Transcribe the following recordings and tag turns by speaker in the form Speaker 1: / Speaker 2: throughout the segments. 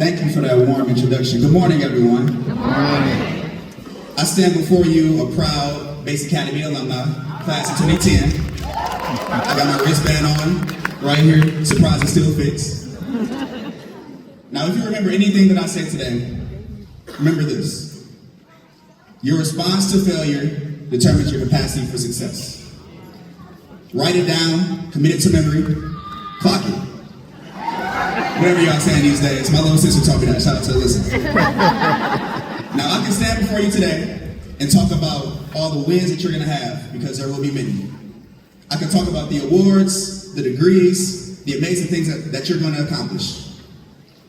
Speaker 1: Thank you for that warm introduction. Good morning, everyone.
Speaker 2: Good morning.
Speaker 1: I stand before you a proud Base Academy alumni, class of 2010. I got my wristband on, right here, surprise it still fits. Now, if you remember anything that I said today, remember this. Your response to failure determines your capacity for success. Write it down, commit it to memory, clock it. Whatever y'all saying these days. My little sister taught me that. Shout out to the listeners. Now, I can stand before you today and talk about all the wins that you're going to have, because there will be many. I can talk about the awards, the degrees, the amazing things that you're going to accomplish.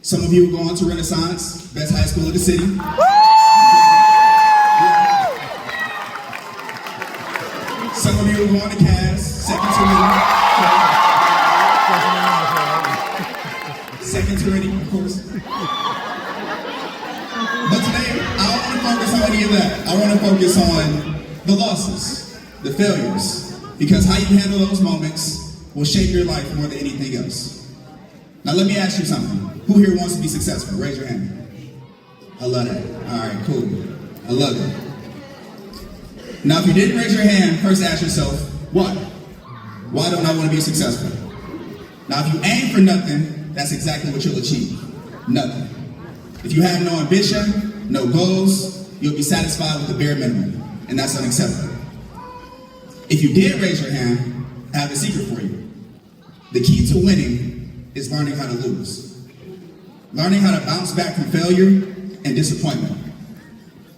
Speaker 1: Some of you will go on to Renaissance, best high school in the city. Some of you will go on to CAS, second to ready, of course. But today, I don't want to focus on any of that. I want to focus on the losses, the failures, because how you handle those moments will shape your life more than anything else. Now let me ask you something. Who here wants to be successful? Raise your hand. I love that. All right, cool. I love it. Now if you didn't raise your hand, first ask yourself, why? Why don't I want to be successful? Now if you aim for nothing, that's exactly what you'll achieve. Nothing. If you have no ambition, no goals, you'll be satisfied with the bare minimum, and that's unacceptable. If you did raise your hand, I have a secret for you. The key to winning is learning how to lose. Learning how to bounce back from failure and disappointment.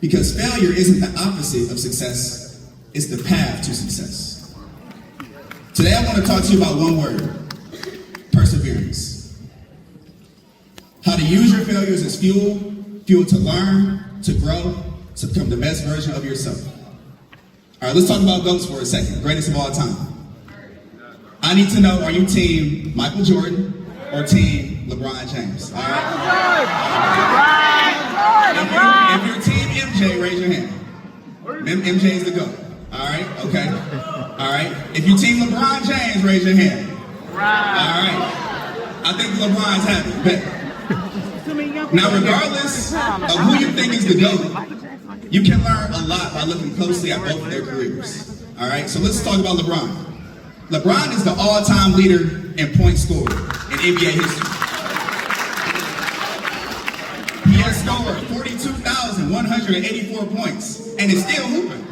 Speaker 1: Because failure isn't the opposite of success, it's the path to success. Today I want to talk to you about one word: perseverance. How to use your failures as fuel to learn, to grow, to become the best version of yourself. All right, let's talk about GOATs for a second, greatest of all time. I need to know, are you team Michael Jordan or team LeBron James? All right. If you're team MJ, raise your hand. MJ is the GOAT. All right, okay. All right. If you're team LeBron James, raise your hand. All right. I think LeBron's happy. Bet. Now, regardless of who you think is the GOAT, you can learn a lot by looking closely at both of their careers. All right, so let's talk about LeBron. LeBron is the all-time leader in points scored in NBA history. He has scored 42,184 points and is still hooping.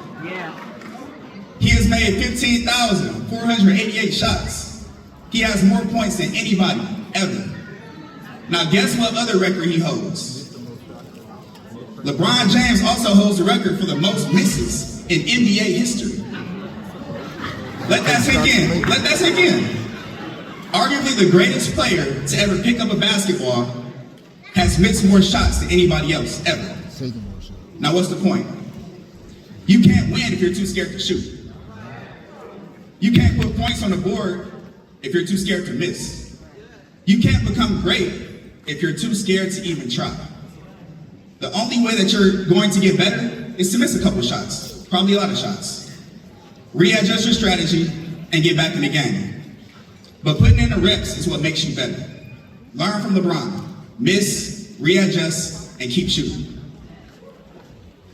Speaker 1: He has made 15,488 shots. He has more points than anybody ever. Now guess what other record he holds? LeBron James also holds the record for the most misses in NBA history. Let that sink in. Let that sink in. Arguably the greatest player to ever pick up a basketball has missed more shots than anybody else ever. Now what's the point? You can't win if you're too scared to shoot. You can't put points on the board if you're too scared to miss. You can't become great if you're too scared to even try. The only way that you're going to get better is to miss a couple shots, probably a lot of shots. Readjust your strategy and get back in the game. But putting in the reps is what makes you better. Learn from LeBron. Miss, readjust, and keep shooting.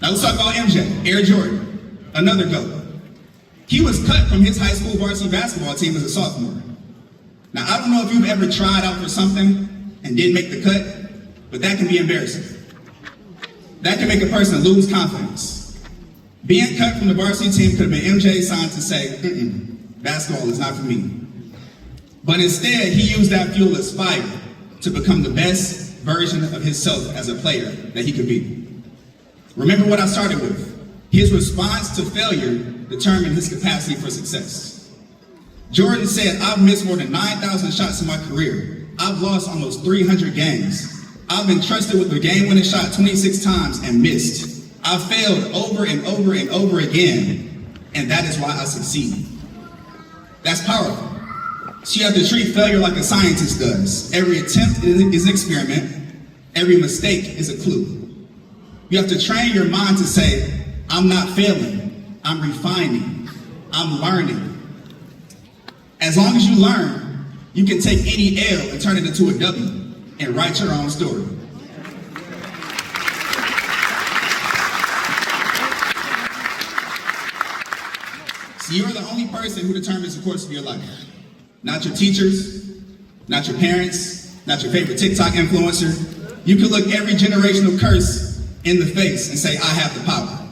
Speaker 1: Now let's talk about MJ, Air Jordan, another GOAT. He was cut from his high school varsity basketball team as a sophomore. Now I don't know if you've ever tried out for something and didn't make the cut, but that can be embarrassing. That can make a person lose confidence. Being cut from the varsity team could have been MJ's sign to say, basketball is not for me. But instead, he used that fuel as fire to become the best version of himself as a player that he could be. Remember what I started with. His response to failure determined his capacity for success. Jordan said, I've missed more than 9,000 shots in my career. I've lost almost 300 games. I've been trusted with a game-winning shot 26 times and missed. I've failed over and over and over again, and that is why I succeed. That's powerful. So you have to treat failure like a scientist does. Every attempt is an experiment. Every mistake is a clue. You have to train your mind to say, I'm not failing, I'm refining, I'm learning. As long as you learn, you can take any L and turn it into a W and write your own story. So you are the only person who determines the course of your life. Not your teachers, not your parents, not your favorite TikTok influencer. You can look every generational curse in the face and say, I have the power.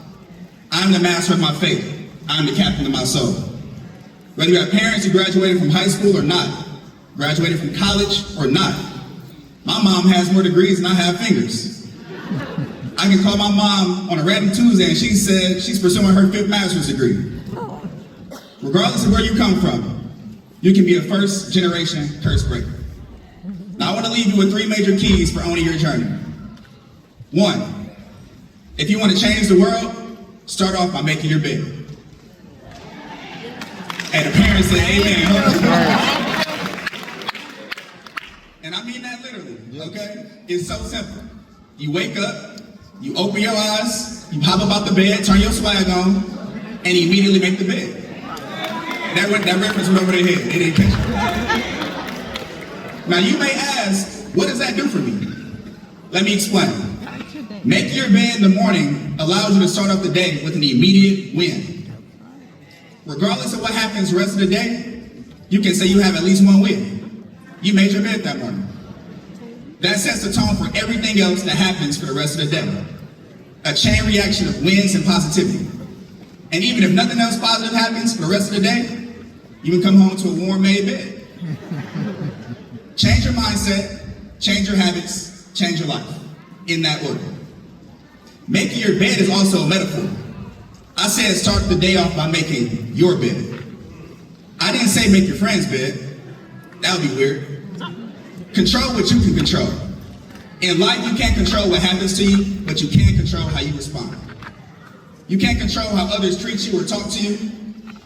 Speaker 1: I'm the master of my fate. I'm the captain of my soul. Whether you have parents who graduated from high school or not, graduated from college or not, my mom has more degrees than I have fingers. I can call my mom on a random Tuesday and she said she's pursuing her 5th master's degree. Regardless of where you come from, you can be a first-generation curse breaker. Now I want to leave you with 3 major keys for owning your journey. 1, if you want to change the world, start off by making your bed. And the parents say amen. And I mean that literally, okay? It's so simple. You wake up, you open your eyes, you hop up out the bed, turn your swag on, and you immediately make the bed. That reference went over their head. They didn't catch it. Now you may ask, what does that do for me? Let me explain. Making your bed in the morning allows you to start off the day with an immediate win. Regardless of what happens the rest of the day, you can say you have at least one win. You made your bed that morning. That sets the tone for everything else that happens for the rest of the day. A chain reaction of wins and positivity. And even if nothing else positive happens for the rest of the day, you can come home to a warm-made bed. Change your mindset, change your habits, change your life. In that order. Making your bed is also a metaphor. I said start the day off by making your bed. I didn't say make your friend's bed. That would be weird. Control what you can control. In life, you can't control what happens to you, but you can control how you respond. You can't control how others treat you or talk to you,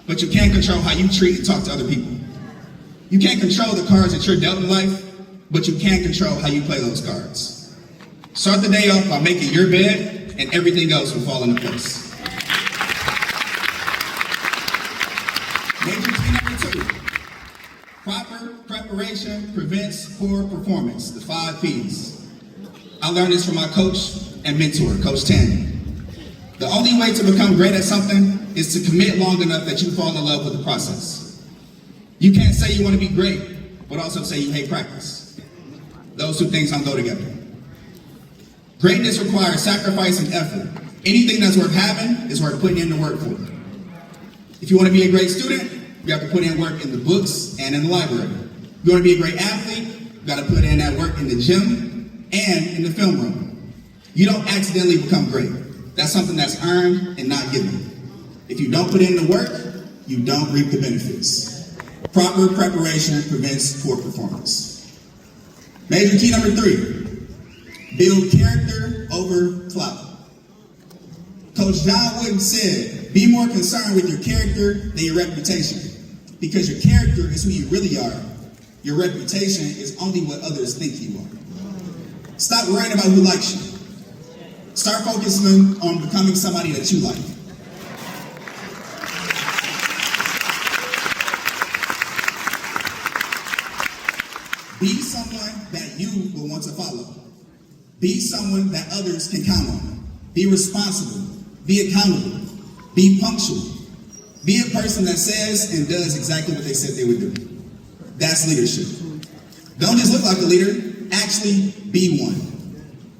Speaker 1: but you can control how you treat and talk to other people. You can't control the cards that you're dealt in life, but you can control how you play those cards. Start the day off by making your bed, and everything else will fall into place. Major key number 2. Proper preparation prevents poor performance, the 5 Ps. I learned this from my coach and mentor, Coach Tandy. The only way to become great at something is to commit long enough that you fall in love with the process. You can't say you want to be great, but also say you hate practice. Those 2 things don't go together. Greatness requires sacrifice and effort. Anything that's worth having is worth putting in the work for. If you want to be a great student, you have to put in work in the books and in the library. If you want to be a great athlete, you got to put in that work in the gym and in the film room. You don't accidentally become great. That's something that's earned and not given. If you don't put in the work, you don't reap the benefits. Proper preparation prevents poor performance. Major key number 3, build character over clout. Coach John Wooden said, be more concerned with your character than your reputation. Because your character is who you really are. Your reputation is only what others think you are. Stop worrying about who likes you. Start focusing on becoming somebody that you like. Be someone that you will want to follow. Be someone that others can count on. Be responsible. Be accountable. Be punctual. Be a person that says and does exactly what they said they would do. That's leadership. Don't just look like a leader, actually be one.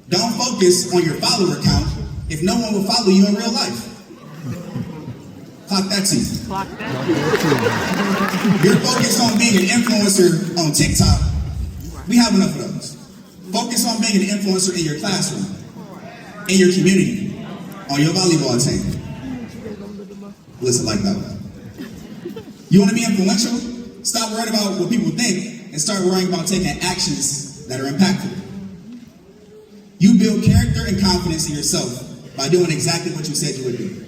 Speaker 1: Don't focus on your follower count if no one will follow you in real life. Clock that season. You're focused on being an influencer on TikTok. We have enough of those. Focus on being an influencer in your classroom, in your community, on your volleyball team. Listen like that one. You want to be influential? Stop worrying about what people think and start worrying about taking actions that are impactful. You build character and confidence in yourself by doing exactly what you said you would do.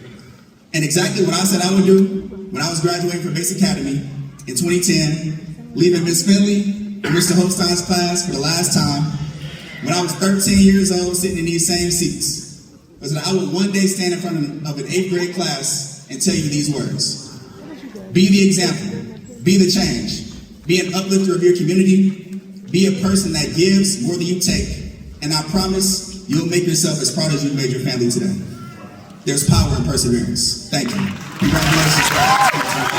Speaker 1: And exactly what I said I would do when I was graduating from Base Academy in 2010, leaving Miss Finley and Mr. Holstein's class for the last time, when I was 13 years old sitting in these same seats, was that I would one day stand in front of an 8th grade class and tell you these words. Be the example. Be the change. Be an uplifter of your community. Be a person that gives more than you take. And I promise you'll make yourself as proud as you made your family today. there's power in perseverance. Thank you. Congratulations.